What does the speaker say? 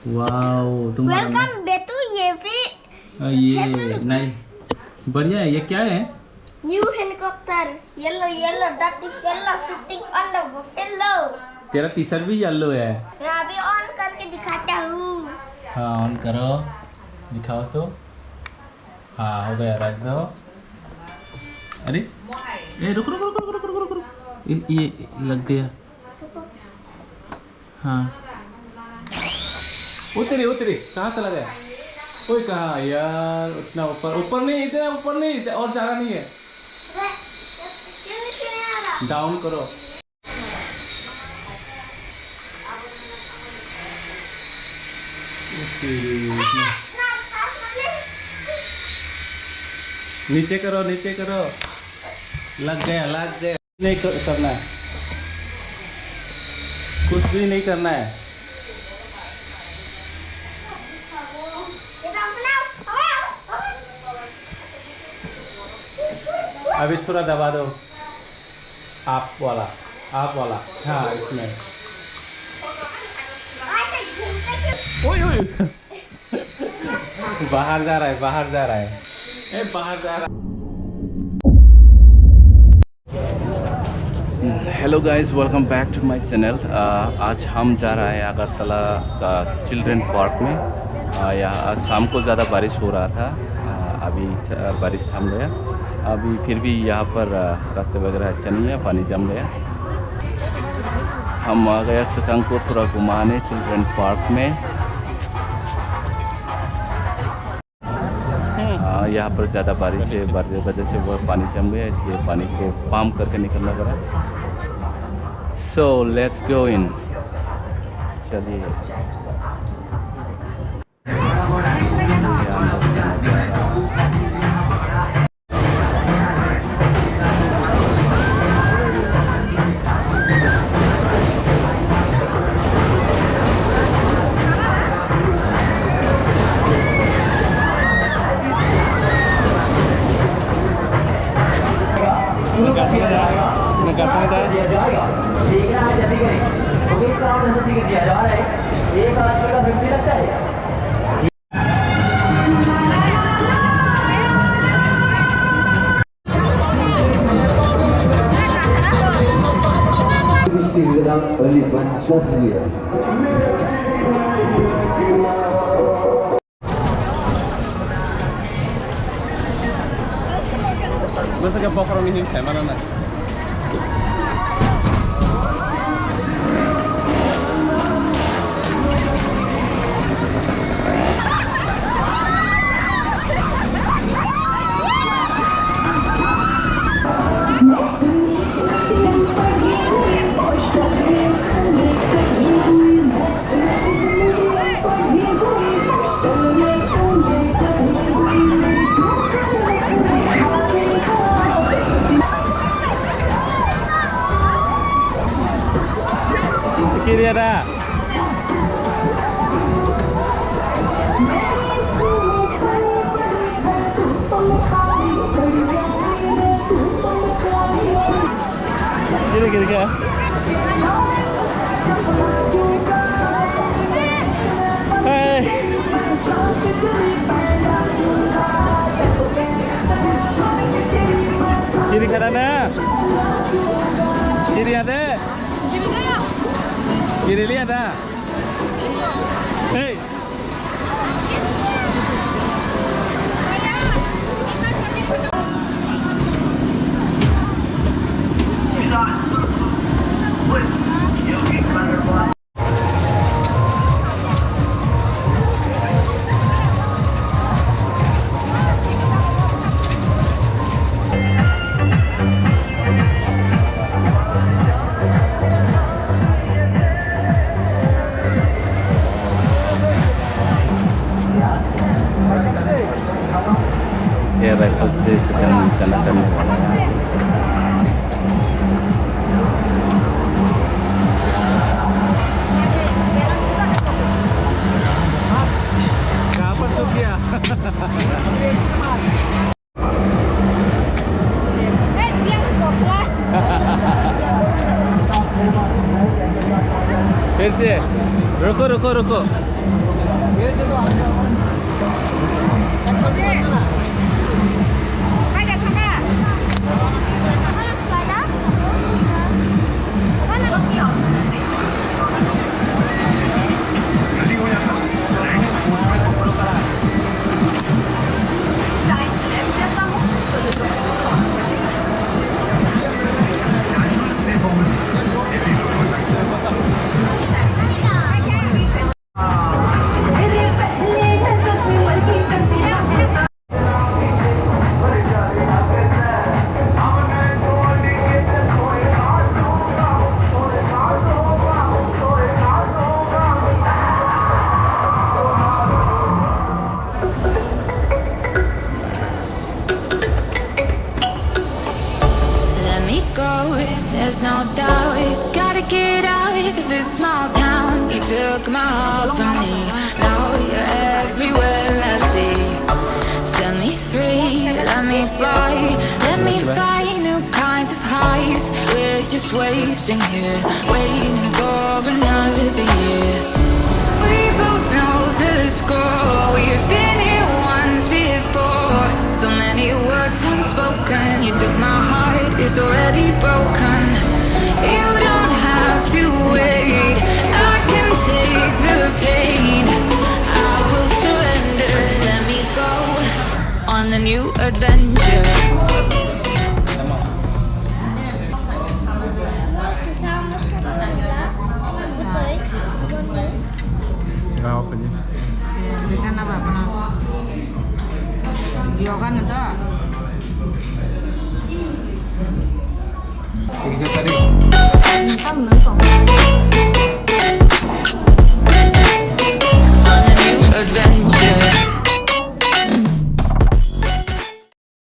Wow तुम welcome बेटू ये भी ये नहीं बढ़िया है। ये क्या है? New helicopter yellow yellow that fellow sitting on the buffalo. तेरा टी शर्ट भी येलो है। मैं अभी ऑन करके दिखाता हूँ। हाँ ऑन करो, दिखाओ तो। हाँ हो गया, रख दो। अरे ए रुक रुक रुक रुक रुक रुक रुक रुक। ये लग गया। हाँ उतरे उतरे, कहाँ चला गया? कोई कहा यार, उतना ऊपर ऊपर नहीं, इतना ऊपर नहीं, और ज़्यादा नहीं है। डाउन करो। नीचे करो नीचे करो। लग गया लग गया। नहीं करना है, कुछ भी नहीं करना है। अभी थोड़ा दबा दो, आप वाला हाँ इसमें। ओए ओए बाहर जा रहा है, बाहर जा रहा है, ए बाहर जा रहा है। Hello guys, welcome back to my channel. आज हम जा रहा है अगरतला का चिल्ड्रन पार्क में। यहाँ शाम को ज़्यादा बारिश हो रहा था, अभी बारिश थम गया। अभी फिर भी यहाँ पर रास्ते वगैरह अच्छा नहीं है, पानी जम गया। हम आ गया सकंग को थोड़ा घुमाने चिल्ड्रन पार्क में। यहाँ पर ज़्यादा बारिश है, वजह से वो पानी जम गया, इसलिए पानी को पंप करके निकलना पड़ा। सो लेट्स गो इन, चलिए। Masa ka pokrong ini saya mana nak? Kiri ada. Kiri kiri kah? Hey. Kiri kanan. Kiri ada. Kiri lihat dah. Hey. Air rifle से सकंग निशाना करने वाला है। कहाँ पर सूख गया? फिर से रुको रुको रुको। Let me go, there's no doubt. Gotta get out of this small town. You took my heart from me, now you're everywhere I see. Set me free, let me fly. Let me find new kinds of highs. We're just wasting here, waiting for another year. We both know the score. We've been here once before. So many words unspoken. You took my heart, it's already broken. You don't have to wait, I can take the pain. I will surrender, let me go on a new adventure. Kasama sa kanila. Ito eh. Nggak apa nih? Berikan apa? Biokan itu. Tiga tadi. Kamu nonton.